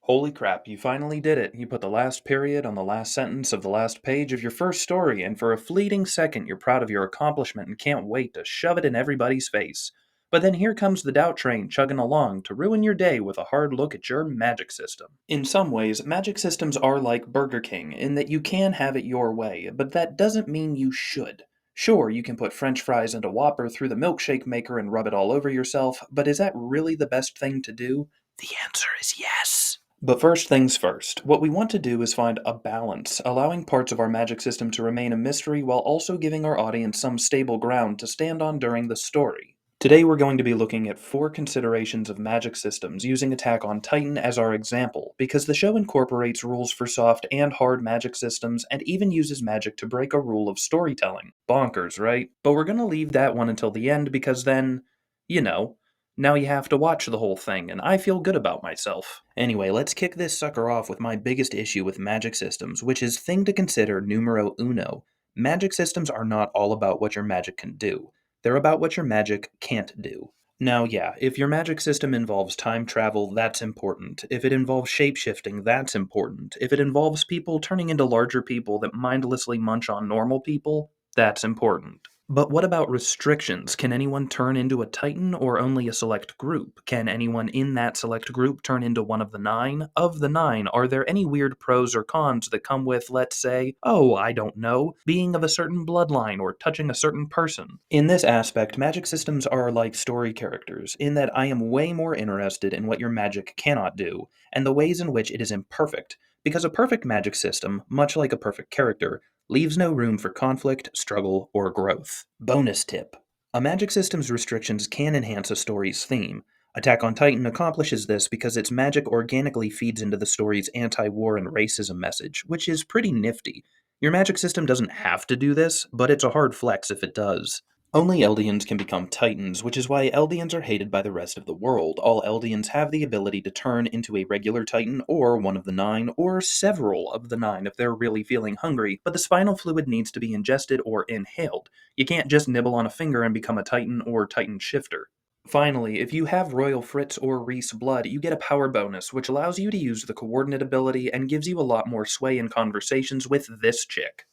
Holy crap, you finally did it. You put the last period on the last sentence of the last page of your first story, and for a fleeting second you're proud of your accomplishment and can't wait to shove it in everybody's face. But then here comes the doubt train chugging along to ruin your day with a hard look at your magic system. In some ways, magic systems are like Burger King in that you can have it your way, but that doesn't mean you should. Sure, you can put french fries and a Whopper through the milkshake maker and rub it all over yourself, but is that really the best thing to do? The answer is yes. But first things first, what we want to do is find a balance, allowing parts of our magic system to remain a mystery while also giving our audience some stable ground to stand on during the story. Today we're going to be looking at 4 considerations of magic systems using Attack on Titan as our example, because the show incorporates rules for soft and hard magic systems and even uses magic to break a rule of storytelling. Bonkers, right? But we're going to leave that one until the end because then, you know, now you have to watch the whole thing, and I feel good about myself. Anyway, let's kick this sucker off with my biggest issue with magic systems, which is thing to consider numero uno. Magic systems are not all about what your magic can do. They're about what your magic can't do. Now, yeah, if your magic system involves time travel, that's important. If it involves shapeshifting, that's important. If it involves people turning into larger people that mindlessly munch on normal people, that's important. But what about restrictions? Can anyone turn into a Titan or only a select group? Can anyone in that select group turn into one of the 9? Of the 9, are there any weird pros or cons that come with, let's say, oh, I don't know, being of a certain bloodline or touching a certain person? In this aspect, magic systems are like story characters, in that I am way more interested in what your magic cannot do, and the ways in which it is imperfect, because a perfect magic system, much like a perfect character, leaves no room for conflict, struggle, or growth. Bonus tip. A magic system's restrictions can enhance a story's theme. Attack on Titan accomplishes this because its magic organically feeds into the story's anti-war and racism message, which is pretty nifty. Your magic system doesn't have to do this, but it's a hard flex if it does. Only Eldians can become Titans, which is why Eldians are hated by the rest of the world. All Eldians have the ability to turn into a regular Titan, or one of the 9, or several of the 9 if they're really feeling hungry, but the spinal fluid needs to be ingested or inhaled. You can't just nibble on a finger and become a Titan or Titan shifter. Finally, if you have Royal Fritz or Reese blood, you get a power bonus, which allows you to use the coordinate ability and gives you a lot more sway in conversations with this chick.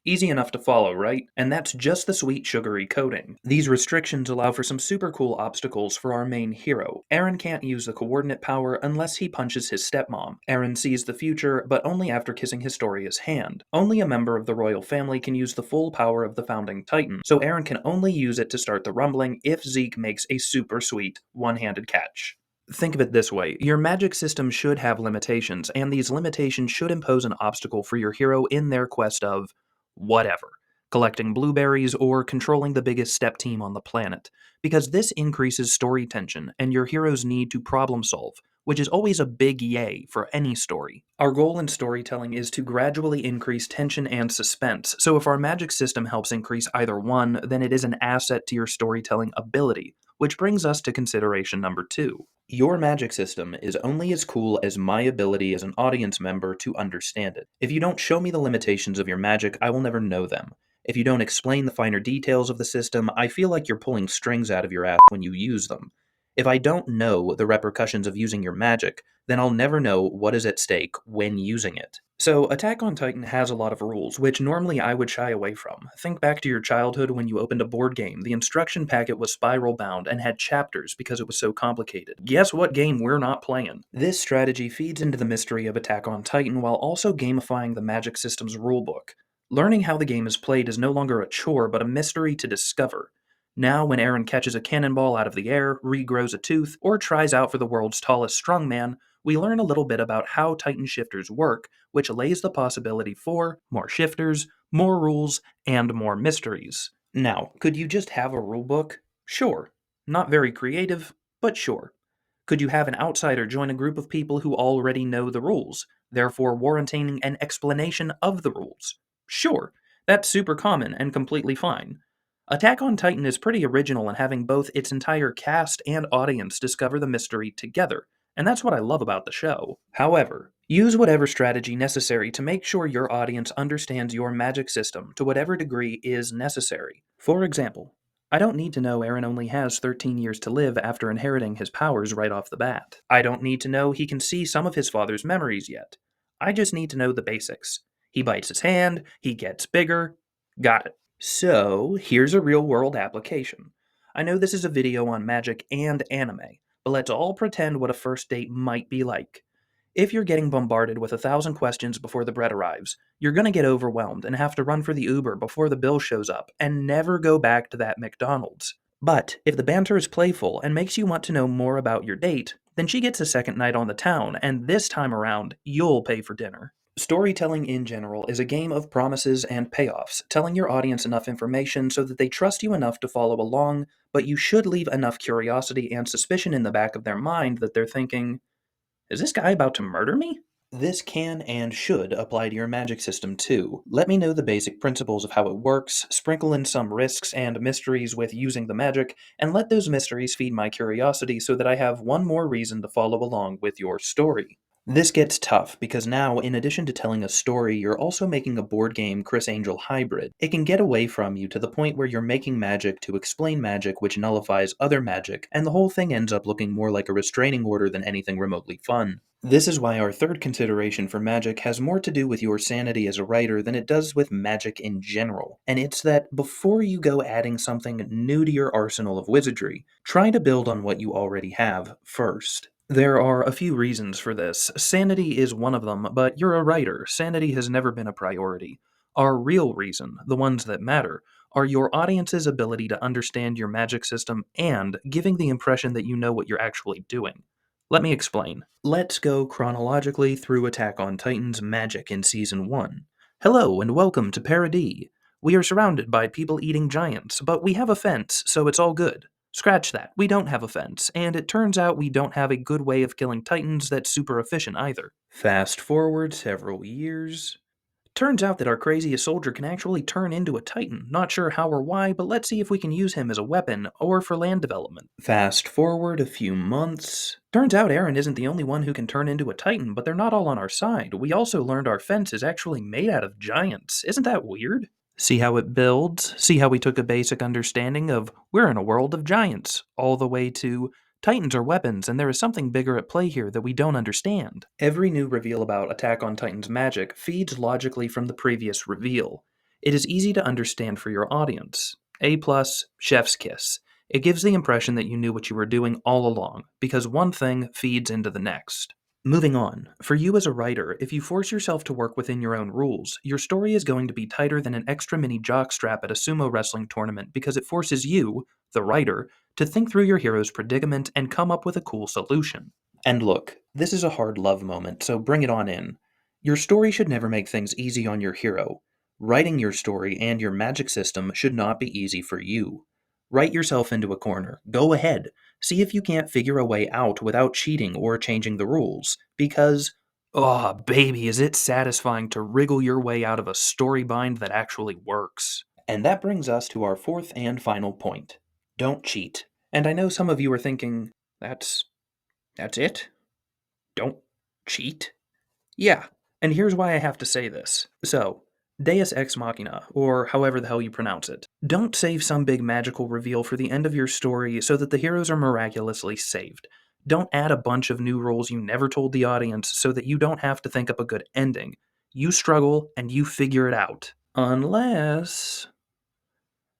Easy enough to follow, right? And that's just the sweet sugary coating. These restrictions allow for some super cool obstacles for our main hero. Aaron can't use the coordinate power unless he punches his stepmom. Aaron sees the future, but only after kissing Historia's hand. Only a member of the royal family can use the full power of the founding Titan, so Aaron can only use it to start the rumbling if Zeke makes a super sweet one-handed catch. Think of it this way, your magic system should have limitations, and these limitations should impose an obstacle for your hero in their quest of whatever, collecting blueberries or controlling the biggest step team on the planet, because this increases story tension and your heroes need to problem solve, which is always a big yay for any story. Our goal in storytelling is to gradually increase tension and suspense, so if our magic system helps increase either one, then it is an asset to your storytelling ability, which brings us to consideration number 2. Your magic system is only as cool as my ability as an audience member to understand it. If you don't show me the limitations of your magic, I will never know them. If you don't explain the finer details of the system, I feel like you're pulling strings out of your ass when you use them. If I don't know the repercussions of using your magic, then I'll never know what is at stake when using it. So, Attack on Titan has a lot of rules, which normally I would shy away from. Think back to your childhood when you opened a board game. The instruction packet was spiral bound and had chapters because it was so complicated. Guess what game we're not playing? This strategy feeds into the mystery of Attack on Titan while also gamifying the magic system's rulebook. Learning how the game is played is no longer a chore, but a mystery to discover. Now, when Aaron catches a cannonball out of the air, regrows a tooth, or tries out for the world's tallest strongman, we learn a little bit about how Titan shifters work, which lays the possibility for more shifters, more rules, and more mysteries. Now, could you just have a rulebook? Sure. Not very creative, but sure. Could you have an outsider join a group of people who already know the rules, therefore warranting an explanation of the rules? Sure. That's super common and completely fine. Attack on Titan is pretty original in having both its entire cast and audience discover the mystery together, and that's what I love about the show. However, use whatever strategy necessary to make sure your audience understands your magic system to whatever degree is necessary. For example, I don't need to know Aaron only has 13 years to live after inheriting his powers right off the bat. I don't need to know he can see some of his father's memories yet. I just need to know the basics. He bites his hand, he gets bigger. Got it. So, here's a real world application. I know this is a video on magic and anime, but let's all pretend what a first date might be like. If you're getting bombarded with 1,000 questions before the bread arrives, you're going to get overwhelmed and have to run for the Uber before the bill shows up and never go back to that McDonald's. But if the banter is playful and makes you want to know more about your date, then she gets a second night on the town, and this time around, you'll pay for dinner. Storytelling in general is a game of promises and payoffs, telling your audience enough information so that they trust you enough to follow along, but you should leave enough curiosity and suspicion in the back of their mind that they're thinking, is this guy about to murder me? This can and should apply to your magic system too. Let me know the basic principles of how it works, sprinkle in some risks and mysteries with using the magic, and let those mysteries feed my curiosity so that I have one more reason to follow along with your story. This gets tough because now, in addition to telling a story, you're also making a board game Chris Angel hybrid. It can get away from you to the point where you're making magic to explain magic which nullifies other magic, and the whole thing ends up looking more like a restraining order than anything remotely fun. This is why our third consideration for magic has more to do with your sanity as a writer than it does with magic in general. And it's that before you go adding something new to your arsenal of wizardry, try to build on what you already have first. There are a few reasons for this. Sanity is one of them, but you're a writer. Sanity has never been a priority. Our real reason, the ones that matter, are your audience's ability to understand your magic system and giving the impression that you know what you're actually doing. Let me explain. Let's go chronologically through Attack on Titan's magic in Season 1. Hello and welcome to Paradis. We are surrounded by people-eating giants, but we have a fence, so it's all good. Scratch that, we don't have a fence, and it turns out we don't have a good way of killing titans that's super efficient either. Fast forward several years. Turns out that our craziest soldier can actually turn into a titan. Not sure how or why, but let's see if we can use him as a weapon or for land development. Fast forward a few months. Turns out Aaron isn't the only one who can turn into a titan, but they're not all on our side. We also learned our fence is actually made out of giants. Isn't that weird? See how it builds? See how we took a basic understanding of we're in a world of giants, all the way to Titans are weapons, and there is something bigger at play here that we don't understand. Every new reveal about Attack on Titan's magic feeds logically from the previous reveal. It is easy to understand for your audience. A+, chef's kiss. It gives the impression that you knew what you were doing all along, because one thing feeds into the next. Moving on, for you as a writer, if you force yourself to work within your own rules, your story is going to be tighter than an extra mini jockstrap at a sumo wrestling tournament because it forces you, the writer, to think through your hero's predicament and come up with a cool solution. And look, this is a hard love moment, so bring it on in. Your story should never make things easy on your hero. Writing your story and your magic system should not be easy for you. Write yourself into a corner. Go ahead. See if you can't figure a way out without cheating or changing the rules. Because, oh, baby, is it satisfying to wriggle your way out of a story bind that actually works. And that brings us to our fourth and final point. Don't cheat. And I know some of you are thinking, that's it? Don't cheat? Yeah, and here's why I have to say this. So, deus ex machina, or however the hell you pronounce it. Don't save some big magical reveal for the end of your story so that the heroes are miraculously saved. Don't add a bunch of new rules you never told the audience so that you don't have to think up a good ending. You struggle and you figure it out. Unless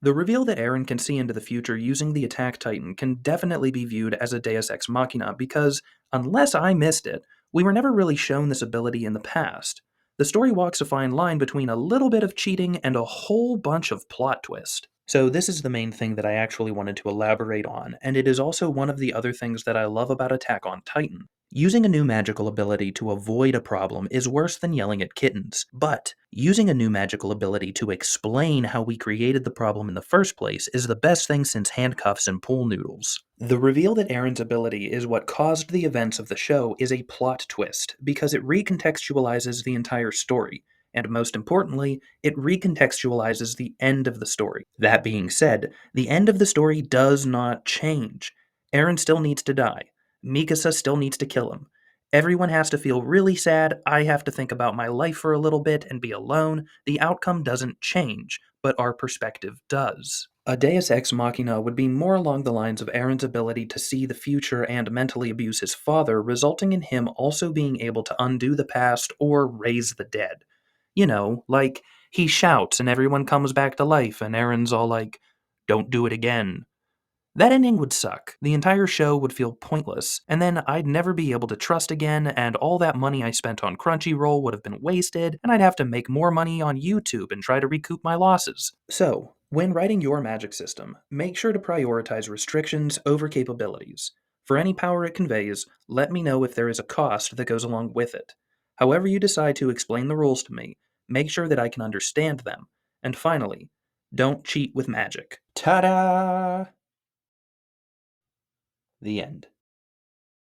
the reveal that Aaron can see into the future using the Attack Titan can definitely be viewed as a deus ex machina because, unless I missed it, we were never really shown this ability in the past. The story walks a fine line between a little bit of cheating and a whole bunch of plot twist. So this is the main thing that I actually wanted to elaborate on, and it is also one of the other things that I love about Attack on Titan. Using a new magical ability to avoid a problem is worse than yelling at kittens, but using a new magical ability to explain how we created the problem in the first place is the best thing since handcuffs and pool noodles. The reveal that Aaron's ability is what caused the events of the show is a plot twist, because it recontextualizes the entire story, and most importantly, it recontextualizes the end of the story. That being said, the end of the story does not change. Aaron still needs to die. Mikasa still needs to kill him. Everyone has to feel really sad, I have to think about my life for a little bit and be alone. The outcome doesn't change, but our perspective does. A deus ex machina would be more along the lines of Aaron's ability to see the future and mentally abuse his father, resulting in him also being able to undo the past or raise the dead. You know, like he shouts and everyone comes back to life, and Aaron's all like, "Don't do it again." That ending would suck. The entire show would feel pointless, and then I'd never be able to trust again, and all that money I spent on Crunchyroll would have been wasted, and I'd have to make more money on YouTube and try to recoup my losses. So, when writing your magic system, make sure to prioritize restrictions over capabilities. For any power it conveys, let me know if there is a cost that goes along with it. However you decide to explain the rules to me, make sure that I can understand them. And finally, don't cheat with magic. Ta-da! The end.